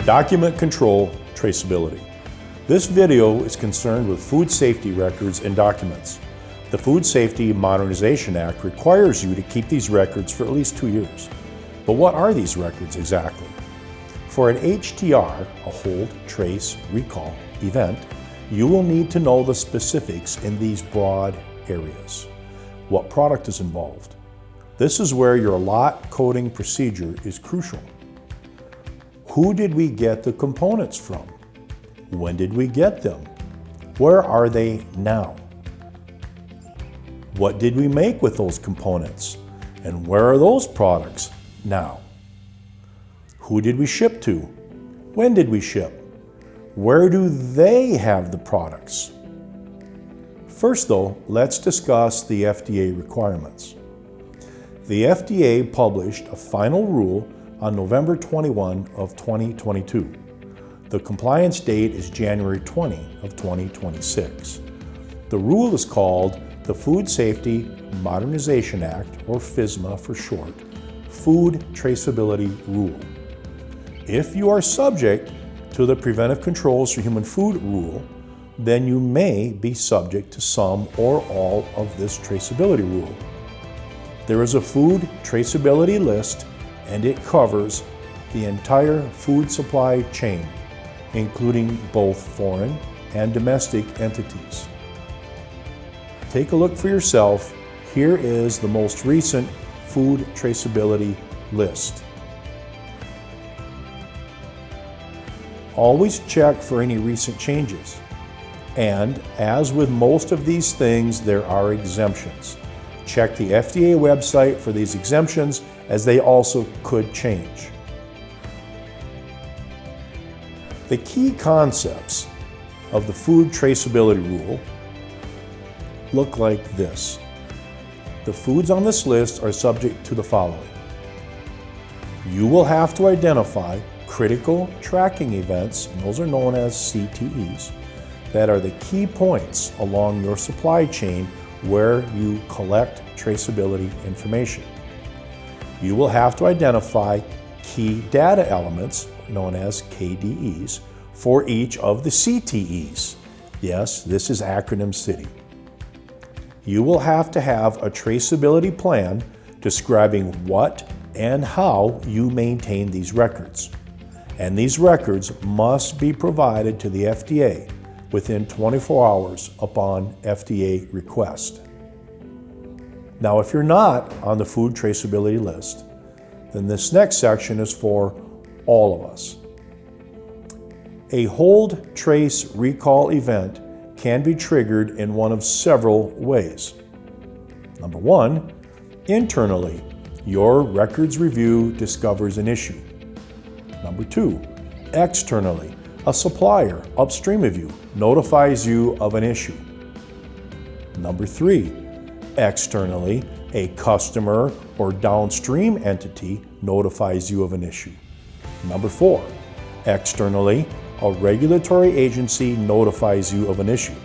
Document control traceability. This video is concerned with food safety records and documents. The Food Safety Modernization Act requires you to keep these records for at least 2 years. But what are these records exactly? For an HTR, a hold, trace, recall event, you will need to know the specifics in these broad areas. What product is involved? This is where your lot coding procedure is crucial. Who did we get the components from? When did we get them? Where are they now? What did we make with those components? And where are those products now? Who did we ship to? When did we ship? Where do they have the products? First though, let's discuss the FDA requirements. The FDA published a final rule on November 21 of 2022. The compliance date is January 20 of 2026. The rule is called the Food Safety Modernization Act, or FSMA for short, Food Traceability Rule. If you are subject to the Preventive Controls for Human Food rule, then you may be subject to some or all of this traceability rule. There is a food traceability list, and it covers the entire food supply chain, including both foreign and domestic entities. Take a look for yourself. Here is the most recent food traceability list. Always check for any recent changes. And as with most of these things, there are exemptions. Check the FDA website for these exemptions, as they also could change. The key concepts of the food traceability rule look like this. The foods on this list are subject to the following. You will have to identify critical tracking events, and those are known as CTEs, that are the key points along your supply chain where you collect traceability information. You will have to identify key data elements, known as KDEs, for each of the CTEs. Yes, this is acronym city. You will have to have a traceability plan describing what and how you maintain these records. And these records must be provided to the FDA within 24 hours upon FDA request. Now, if you're not on the food traceability list, then this next section is for all of us. A hold, trace, recall event can be triggered in one of several ways. Number one, internally, your records review discovers an issue. Number two, externally, a supplier upstream of you notifies you of an issue. Number three, externally, a customer or downstream entity notifies you of an issue. Number four, externally, a regulatory agency notifies you of an issue.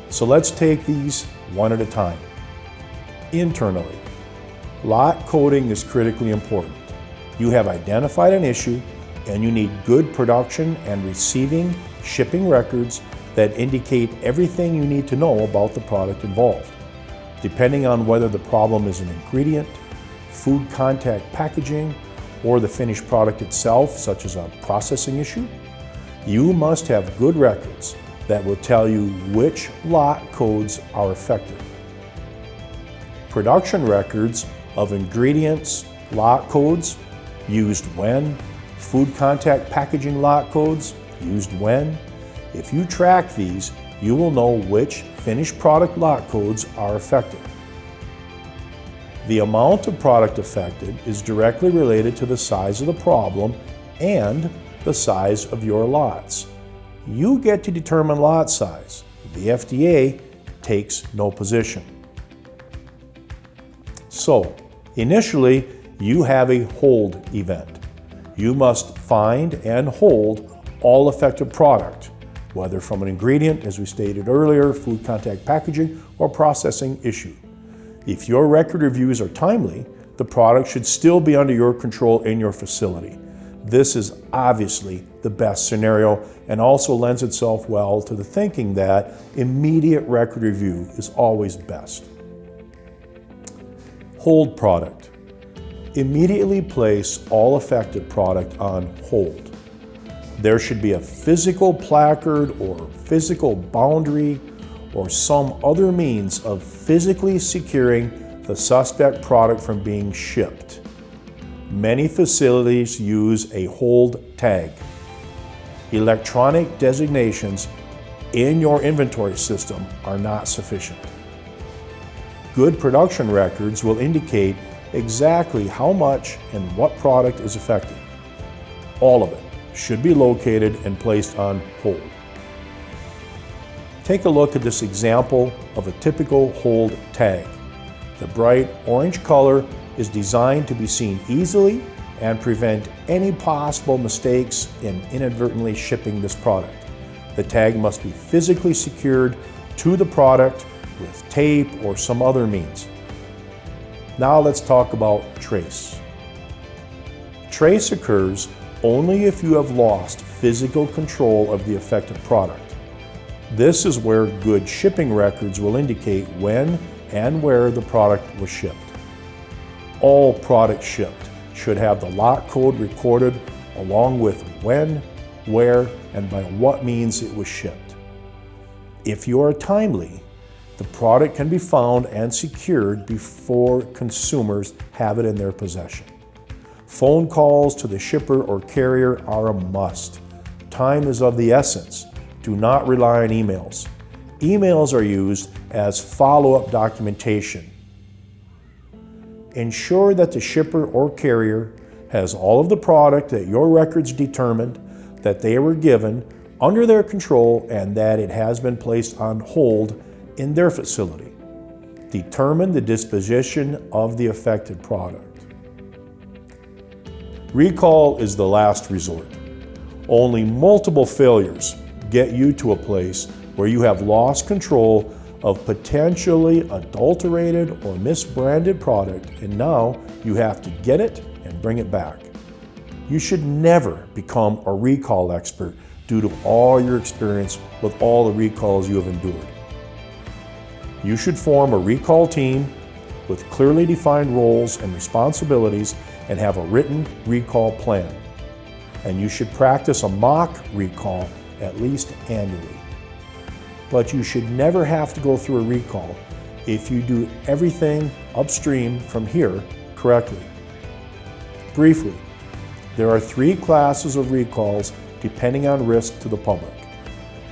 So let's take these one at a time. Internally, lot coding is critically important. You have identified an issue, and you need good production and receiving, shipping records that indicate everything you need to know about the product involved. Depending on whether the problem is an ingredient, food contact packaging, or the finished product itself, such as a processing issue, you must have good records that will tell you which lot codes are affected. Production records of ingredients, lot codes, used when, food contact packaging lot codes, used when. If you track these, you will know which finished product lot codes are affected. The amount of product affected is directly related to the size of the problem and the size of your lots. You get to determine lot size. The FDA takes no position. So, initially, you have a hold event. You must find and hold all affected product, whether from an ingredient, as we stated earlier, food contact packaging, or processing issue. If your record reviews are timely, the product should still be under your control in your facility. This is obviously the best scenario and also lends itself well to the thinking that immediate record review is always best. Hold product. Immediately place all affected product on hold. There should be a physical placard or physical boundary or some other means of physically securing the suspect product from being shipped. Many facilities use a hold tag. Electronic designations in your inventory system are not sufficient. Good production records will indicate exactly how much and what product is affected. All of it should be located and placed on hold. Take a look at this example of a typical hold tag. The bright orange color is designed to be seen easily and prevent any possible mistakes in inadvertently shipping this product. The tag must be physically secured to the product with tape or some other means. Now let's talk about trace. Trace occurs only if you have lost physical control of the affected product. This is where good shipping records will indicate when and where the product was shipped. All products shipped should have the lot code recorded along with when, where, and by what means it was shipped. If you are timely, the product can be found and secured before consumers have it in their possession. Phone calls to the shipper or carrier are a must. Time is of the essence. Do not rely on emails. Emails are used as follow-up documentation. Ensure that the shipper or carrier has all of the product that your records determined that they were given under their control and that it has been placed on hold in their facility. Determine the disposition of the affected product. Recall is the last resort. Only multiple failures get you to a place where you have lost control of potentially adulterated or misbranded product, and now you have to get it and bring it back. You should never become a recall expert due to all your experience with all the recalls you have endured. You should form a recall team with clearly defined roles and responsibilities and have a written recall plan. And you should practice a mock recall at least annually. But you should never have to go through a recall if you do everything upstream from here correctly. Briefly, there are 3 classes of recalls depending on risk to the public.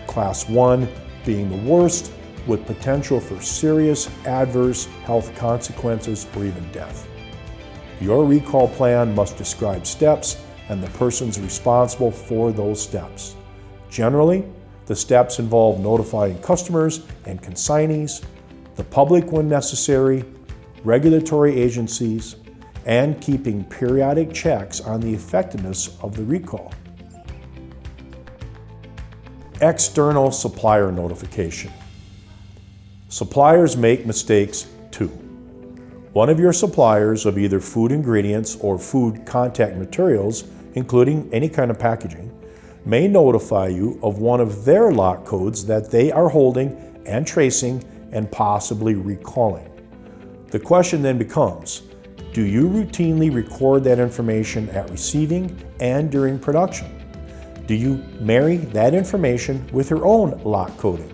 Class 1 being the worst, with potential for serious adverse health consequences or even death. Your recall plan must describe steps and the persons responsible for those steps. Generally, the steps involve notifying customers and consignees, the public when necessary, regulatory agencies, and keeping periodic checks on the effectiveness of the recall. External supplier notification. Suppliers make mistakes too. One of your suppliers of either food ingredients or food contact materials, including any kind of packaging, may notify you of one of their lot codes that they are holding and tracing and possibly recalling. The question then becomes, do you routinely record that information at receiving and during production? Do you marry that information with your own lot coding?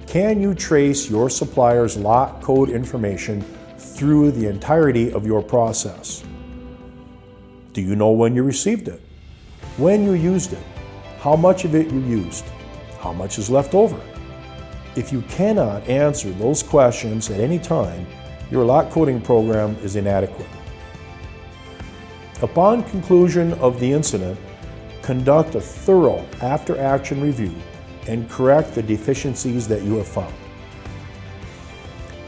Can you trace your supplier's lot code information through the entirety of your process? Do you know when you received it? When you used it? How much of it you used? How much is left over? If you cannot answer those questions at any time, your lot coding program is inadequate. Upon conclusion of the incident, conduct a thorough after-action review and correct the deficiencies that you have found.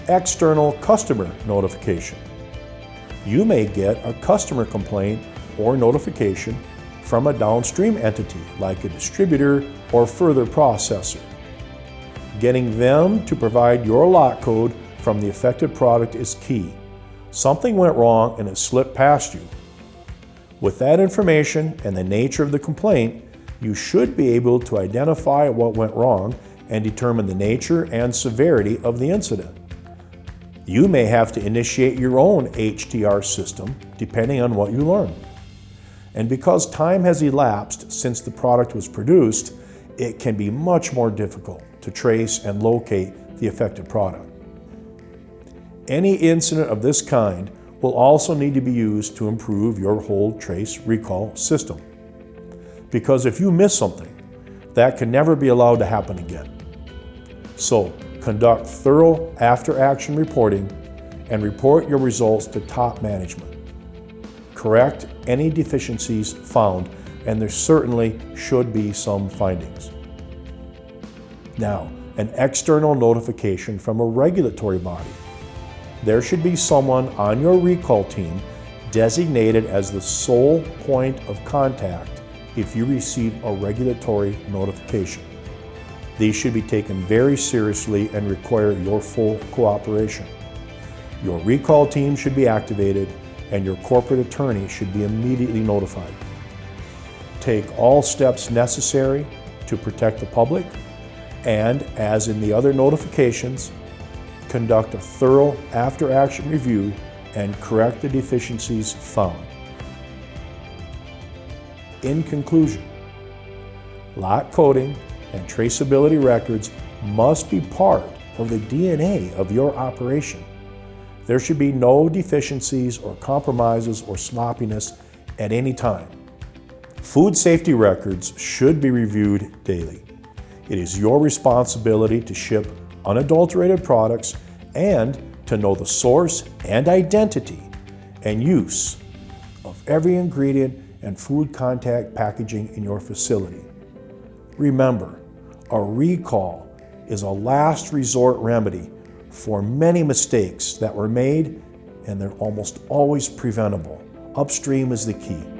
External customer notification. You may get a customer complaint or notification from a downstream entity like a distributor or further processor. Getting them to provide your lot code from the affected product is key. Something went wrong and it slipped past you. With that information and the nature of the complaint, you should be able to identify what went wrong and determine the nature and severity of the incident. You may have to initiate your own HTR system depending on what you learn. And because time has elapsed since the product was produced, it can be much more difficult to trace and locate the affected product. Any incident of this kind will also need to be used to improve your hold, trace, recall system. Because if you miss something, that can never be allowed to happen again. So, conduct thorough after-action reporting and report your results to top management. Correct any deficiencies found, and there certainly should be some findings. Now, an external notification from a regulatory body. There should be someone on your recall team designated as the sole point of contact if you receive a regulatory notification. These should be taken very seriously and require your full cooperation. Your recall team should be activated and your corporate attorney should be immediately notified. Take all steps necessary to protect the public and, as in the other notifications, conduct a thorough after-action review and correct the deficiencies found. In conclusion, lot coding and traceability records must be part of the DNA of your operation. There should be no deficiencies or compromises or sloppiness at any time. Food safety records should be reviewed daily. It is your responsibility to ship unadulterated products and to know the source and identity and use of every ingredient and food contact packaging in your facility. Remember, a recall is a last resort remedy for many mistakes that were made, and they're almost always preventable. Upstream is the key.